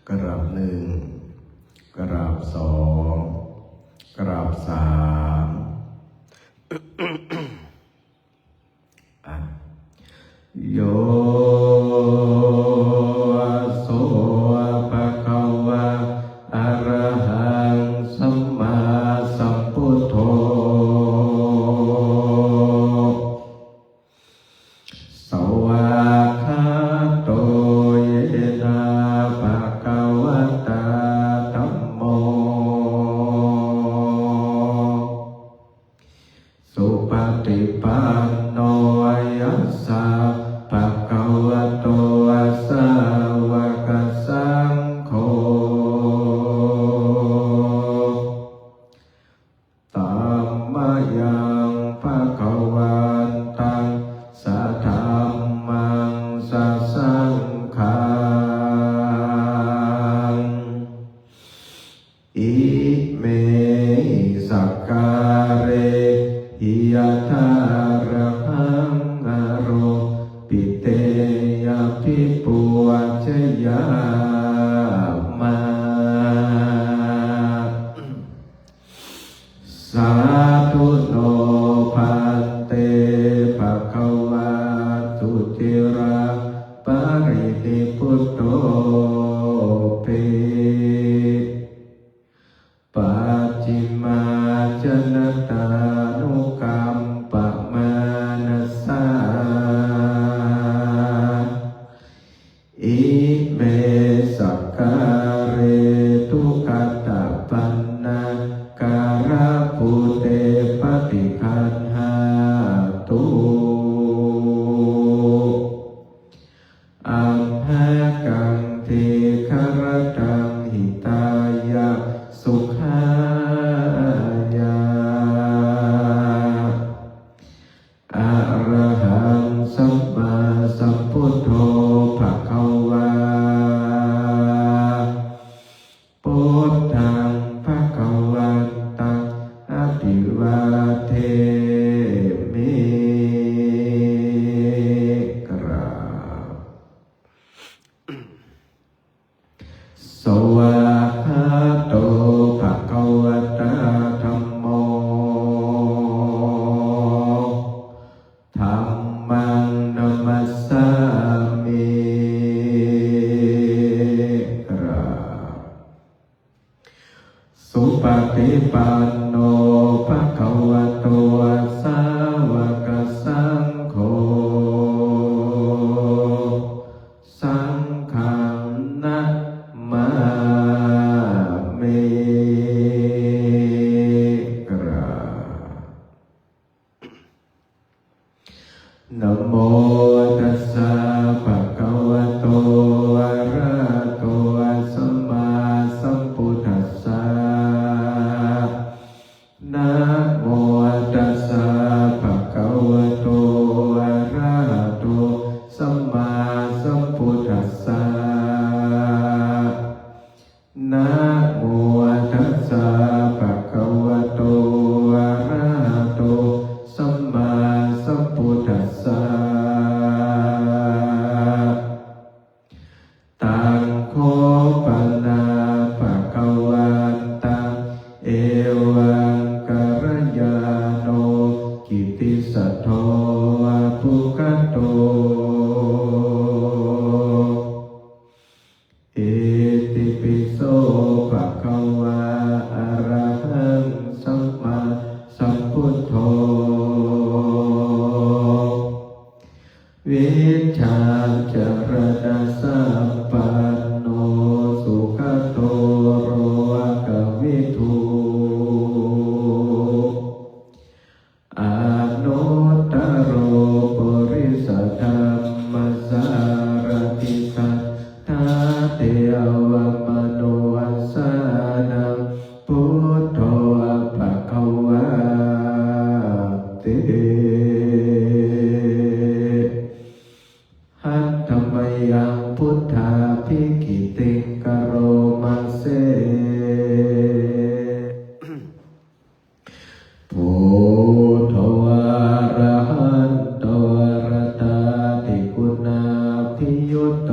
กราบหนึ่งกราบสองกราบสามโยโสภะคะวะอะระหังสัมมาสัมพุทโธสวากขาโตเยนะภะคะวะตาธัมโมสุปฏิปันโนยัสสะภะคะวะโตสาวกสังโฆธัมมายังภะคะวันตังสัทธัมมังสัสสังฆังอิเมสักการะหิยถาระหังอโรปิเตยภิปุวัชยามะสาธุโนภันเตภะคะวะตุติระปรินิพพุตโตภิปัจฉิมาจนตานุกัมปะมานัสสาอิเมสักการะทุกขตปันนาการะภูเตปฏิคันหาตุอัมหะกังเทครตังหิตายะสุขายาอะระหังสัมมาสัมพุทโธภะคะวาพุทธังภะคะวันตังอะภิวาเทมิกราบสวากขาโตภะคะวะตาธัมโมธัมมังนัมมัสสามิกราบสุปฏิปันโนภะคะวะโตสาวกสังโฆสังฆังนะมามิกราบนะโมตัสสะภะคะวะโตอะระหะโตสัมมาสัมพุทธัสสะนะโมตัสสะภะคะวะโตอะระหะโตสัมมาสัมพุทธัสสะนะโมตัสสะภะคะวะโตอะระหะโตสัมมาสัมพุทธัสสะตังโฆปนาภะคะวันตังเอวังกัลยาโนกิตติสัทโธภุคโตเอติปิโสภะคะวะอะระหังสัมมาสัมพุทโธวิชาจารณะสัพพันโนสุขโตโรกวิทูอานุตตโรปุริสธรรมสารติสัทธาเทวมโนสานังพุทโธภะคะวะเตหัตถมยังพุทธาภิกิติกโรมัสเสพุทโธอะระหันโตอะระตาติคุณาภิยุตโต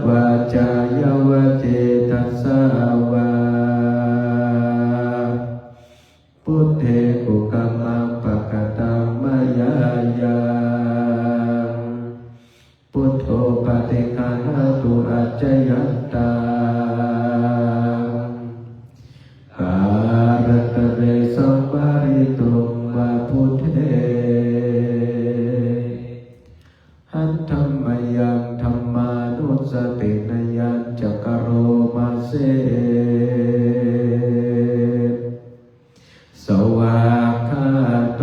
วาจายวเจตัสสาวาพุทเทกุกัมมังปะกตังมายายังพุทโธปฏิฆานะตุอัจจยัตตาการตเรสัมปาริตุวะพุทเทหัตถัมมยังธัมมานุสตินยัญจกโรมาเสสวากขาโต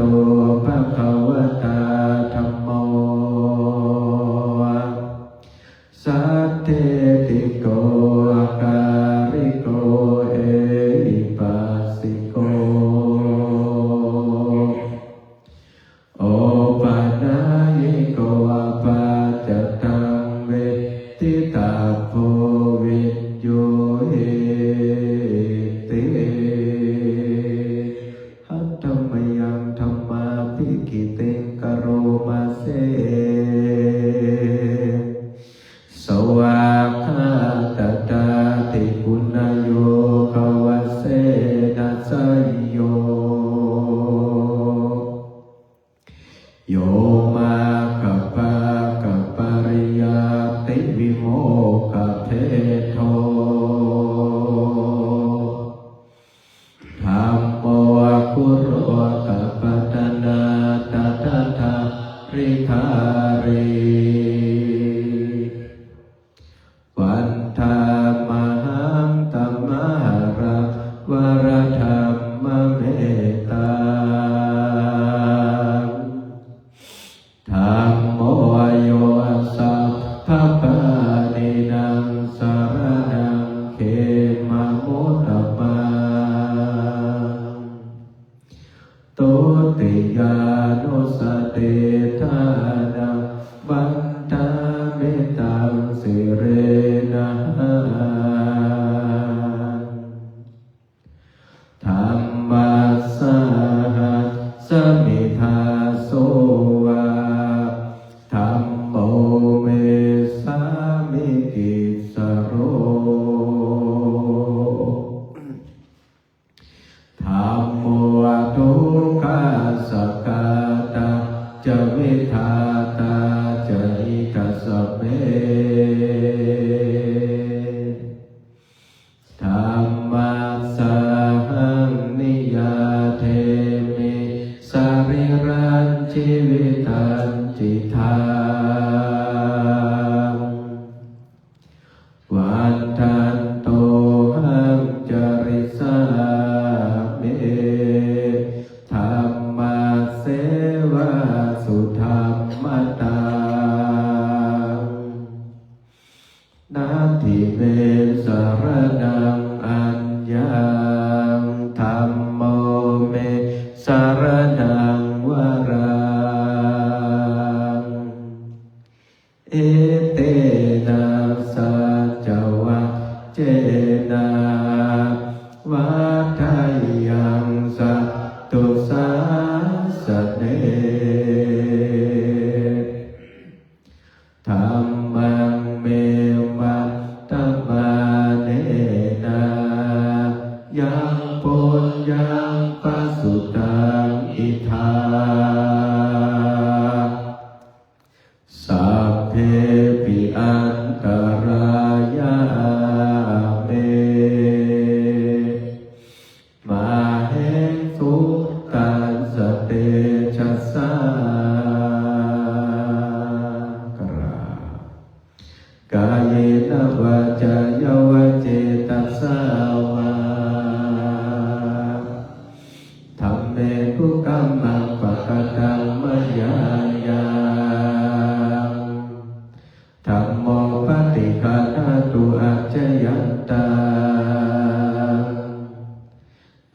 ภะคะวะตาธัมโมสัทเทติโกอาการิโกเอหิปัสสิโกโอปานายิโกอาปาจตังเวทิตาโพวิญโยเอติหัตถมยังธัมมาภิกิติงกโรมาเสสวากขาตตาติปุณโยภวเสนัสสยโยโยมาคัปปะกัปปริยาติวิโมกขเพโทธัมโมคุโรกัปปัตนาตัทธะริธาริวันธามหังตัมมะระวรธัมมเมตตาธัมโมโยสัพพปะนินังสารนังเขมะโมตตมังตุติยานุสติทานังบันทาเมตังสิเรนะธัมมัสสะสมิทาโสวะธัมโมเมสามิกิสโรธัมโมทุกขาสักกาตาจวิทาตาจหิตัสสะเมธัมมัสสะหังนิยาเทมิสริรัญชีวิตัญจิตังวันทันโตหังจริสามิธัมมาเสวะสุธัมมตังนาทิเมสารนังอัญญังธัมโมเมสารนังวรังเอเตนะสัจวัคเจนะวัฏัยยังสัตตุสาสเนธัมมังเมวัตตมาเนนะยังปุญญังปัสสุตังอิทาสัพเพปิอันตรายาเมมาเหสุตัสสะเตชะสากราบ กายเนวาจายวเจตัสสาวาธัมเมกุกัมมังปะกตังมยายังธัมโมปฏิฆานะตุอัจจยัตตา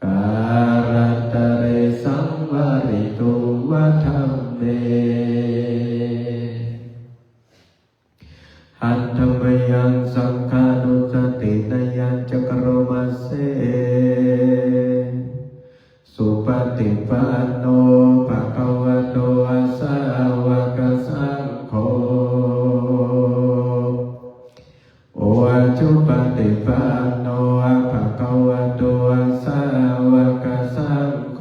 การันตเรสังวาริตุวะธัมเมหัตถมยังสังฆานุสตินยัญจกโรมาเสสุปฏิปันโนภะคะวะโตสาวกสังโฆ จุปฏิปันโนภะคะวะโตสาวกสังโฆ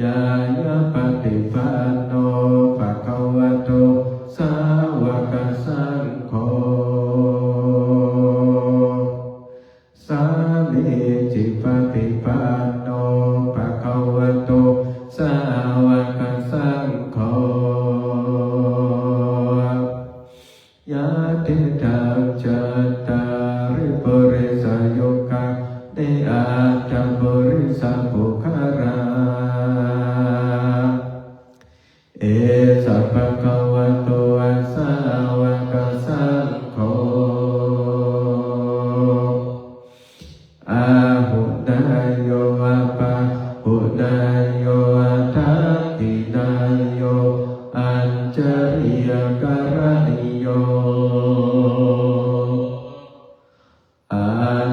ยายะปฏิปันโนภะคะวะโตสาวกสังโฆสามีจิปฏิปันโนภะคะวะโตสาวกสังโฆยะติตังจัตตาริปุริสยุคาเตอาตปุริสปุคาราเอสัพพะคะวะโตสาวกสังโฆอาหุนายโยอะปะหุนายโยอะทัตตินายโยอัญจริยการณิโยอา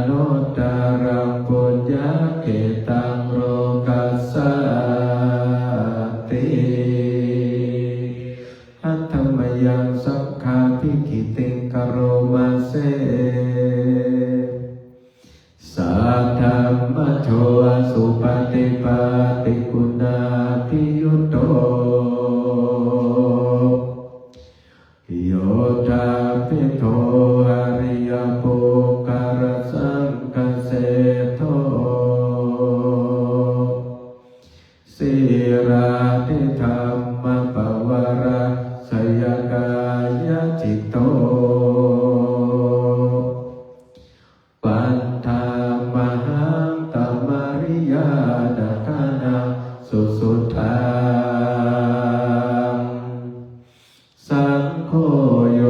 นุตตรังปุญญเกตังโลกัสสติหัตถมยังสังฆาภิกิติงกโรมาเสสัทธัมมะโชสุปฏิปัติคุณาภิยุตโตโยตาภิโตอริยปุคคารสังฆเสโทสีราธิธรรมปวาระสยกายจิตโตปันธามหังตมริยาดาคานาสุสุทังสังโฆโย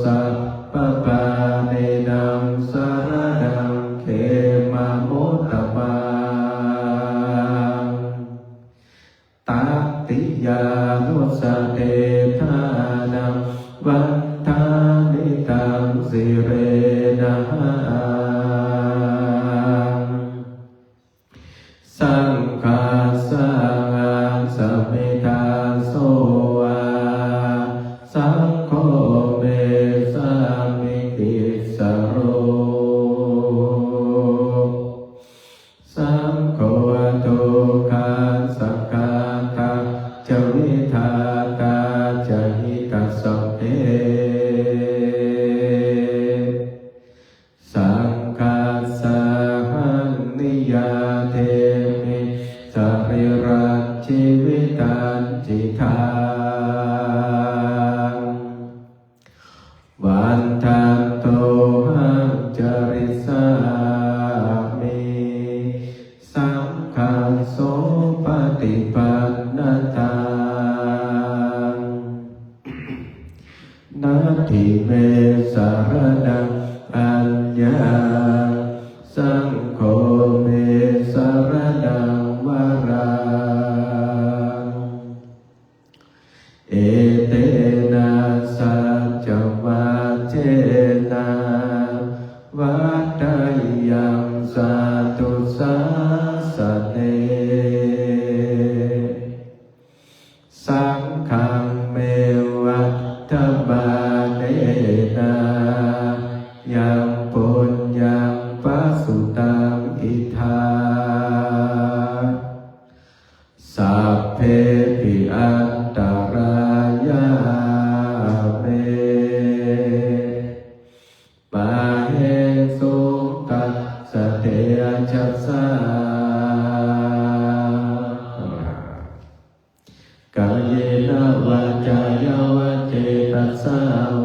สัพพปาเนนังสารนังเขมาโมตตมังตัตติยานุสเตทานังวันทานิตังสิเรนะสังฆาสังสมิทาโสวาสังโฆเมสามิติสโรสังโฆโตคาสังฆาตาจวิทาตาจหิตสัพเพสังฆาสังนิยาเทมิสริรันชีวิตันจิทังวันทันโตหังจริสามิสังฆังโสปฏิปันนตังนาทิเมสารนังอัญญาสังโฆเมสารนังวรังเอเตนะสัจวัจเจนะวัฏฏายังสาธุสาสเนสังฆังเมวัฏฏมาเนนะยังปุญญังปัสสุตังอิทาสัพเพปิอันตรายาเมปะเหสุตัสสะเทจัสสากายเนวาจายวะเจตัสสา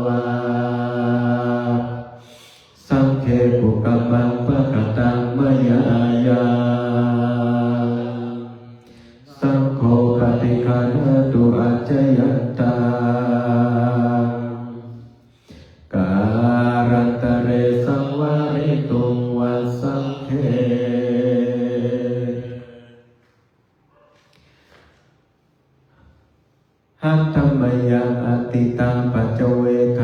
วาสังเคปุกัมมังปะกตังมยายาสังโฆปฏิคันตุอัจจยันตังการันตเรสังวาริตุงวัสสังเคหัตถมยังอติตังปัจเจเวก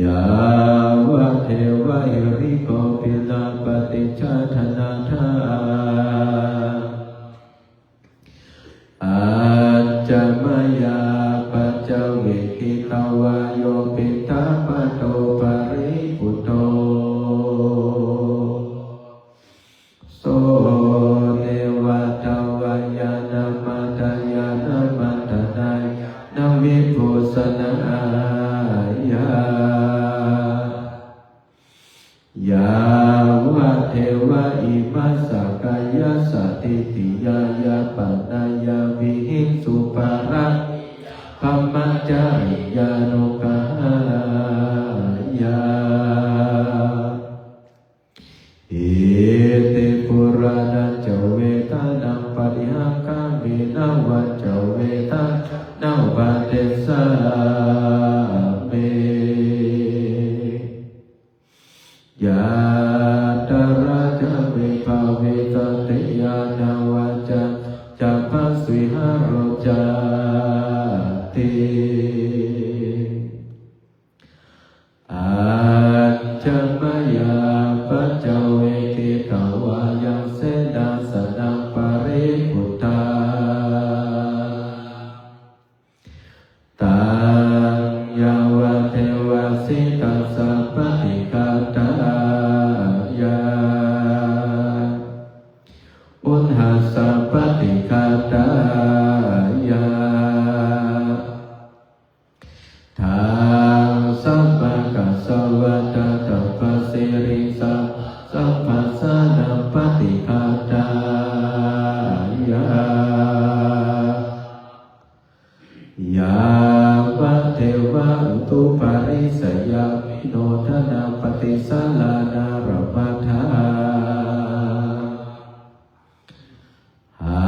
ยาวะเทวะหิริโกภินาปฏิชาธนาธาอาจามยาปัจจเวกิตาวาโยปิตาปโตปริปุโตโสเนวะตาวายานามัตยานามัตนายนาวิภูสนายายาวะเทวะอิมัสสะกายะสติติยายาปัญญายาวิหิงสุปาระธัมมัจจาริยานุกายาอิติปุราณจเวทานังปริหังคามินาวัจจเวทานาวัตเตสาเมยาตระจะเวภาเวตติยานาวัจจะจัปปัสวิหารจาติอาจามยาปัจจเวกิตาวายังเสนาสนังปริพุทธาตังยาวะเทวะสิตัสสะปฏิฆาตายาอุณหัสสะปฏิฆาตายาทางสัพพะกัสสวัตตะปัสสิริสัพสัพพะสานังปฏิฆาตายายาวะเทวะอุตุปาริสยามิโนทนาปฏิสาลานารมัฏฐาอา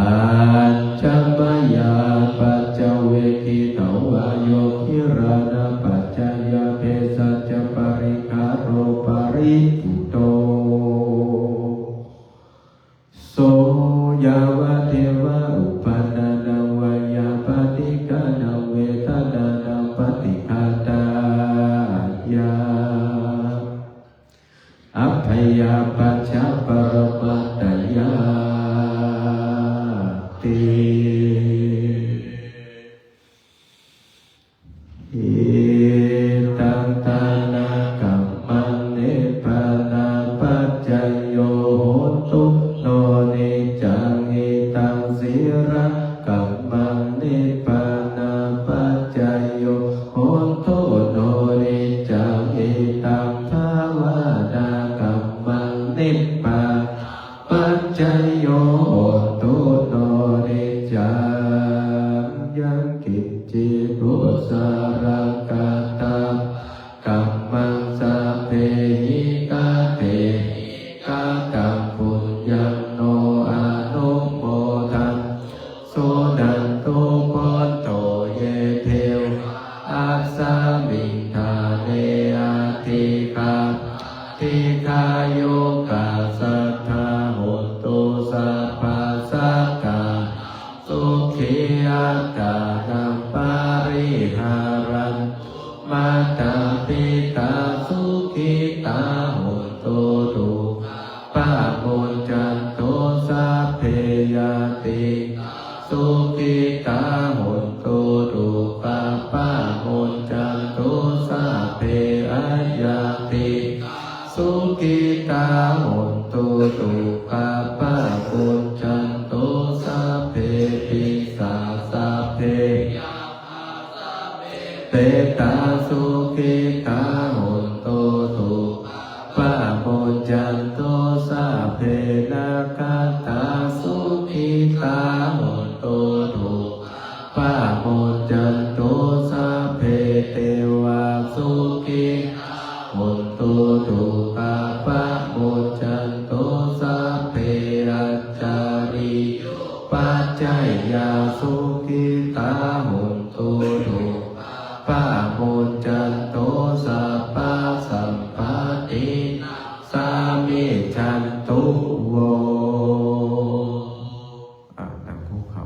จามยาปัจจเวกิตาวาโยคิรานะปัจจยาเพสัจจปริคาโรปริปุโตโสยาวะเทวะอุปาณานังวายาปฏิกานังเวทนานังปฏิฆาตายาอัพพยาปัจจปรมัตถยาติอิตังตานากัมมังเนปานาปัจจโยโหตุโนนิจังอิตังสิระกัมมังเนปานาปัจจโยโหตุโนนิจังอิตังภาวนากัมมังเนปาปัจจโยโหตุโนนิจังยังกิจจิตุสารังกาตากัมมังสะเพหิกาเตกาตังปุญญังโนอนุโมทันโสดันโตโพโตเยเทวอาสามิงทาเนอาติกาติกาโยกาสัทธาโหตุสัพพะสักกาสุขีอัตตานังปาริหารันมาตาปิตาสุขิตาโหตุตุปะโมจจันโตสัพเพยติสุขิตาโหตุตุปะโมจจันโตสัพเพอัยยติสุขิตาโหตุตุปะโมจจันโตสัพเพปิสาสัพเพเตตาสุขิตาโหตุตุปะโมจจันโตสัพเพนาคาตาสุขิตาโหตุตุปะโมจจันโตสัพเพเทวาสุขิโหตุตุปะโมจจันโตสัพเพอัจจาริปัจจยาสุขิตาโหตุตุปะโมจจันโตสัพพะสัมปติสามิจันตุโวนั่งคุกเข่า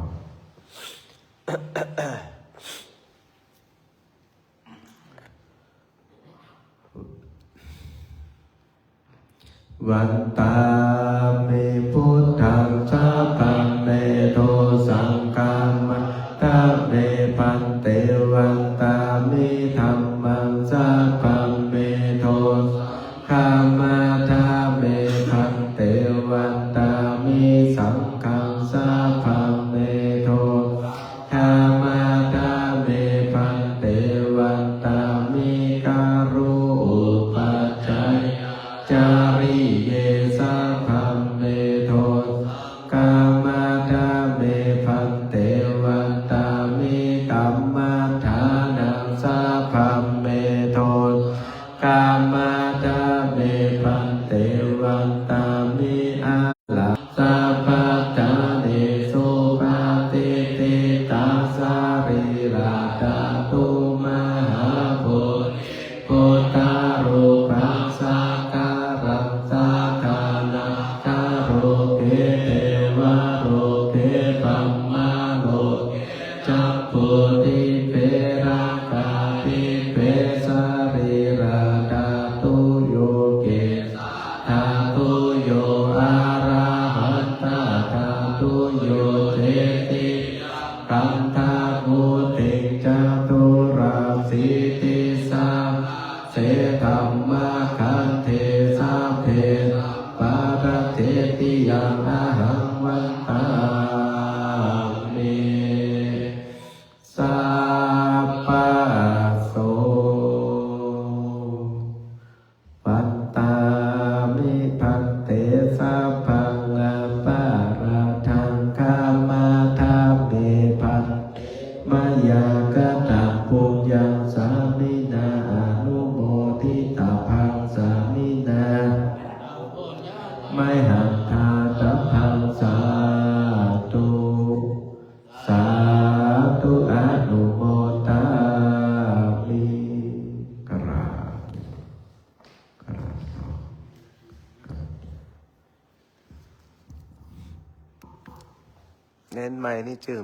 อ วันตามิพุทธังสัพพัมเมโทสังฆามัตตาเมพันเตวันตามิธัมมังสัพพัมเมโทขามมาทาเมพันเตวันตามิสังฆังสัพพัมเมโทขามมาทาเมพันเตวันตามิการุอุปัชฌายจาริเยสัพพัมเมโทกามาทาเมพันเตวันตามิกัมมาทานังสัพพัมเมโทกามาทาเมพันเตวันตามิอาลาสัพพัตตาเนสุปาติติตาสาริราตาตุมหาปุถพุทธารูปังสักการังสักขานังคาโรเกเทวะโรเกปัมมาโลจักขุติเปรังกาติเปสาริราตาตุโยเกธาตุโยอาราหันตาธาตุโยเจติคันธาภูติจตุราสิติสาเสธัมมาคันเทสาเพปาระเทติยังอาหังวันตามิสัพพะโสวันตามิพันเตสัพพังอาปาราทังคามาทาเมพันมายากตังปุญญังสามินาอนุโมทิตาพังสามินาไม่หันทาตพังสาธุสาธุอนุโมทามิกราบเน้นใหม่นี่ชื่อ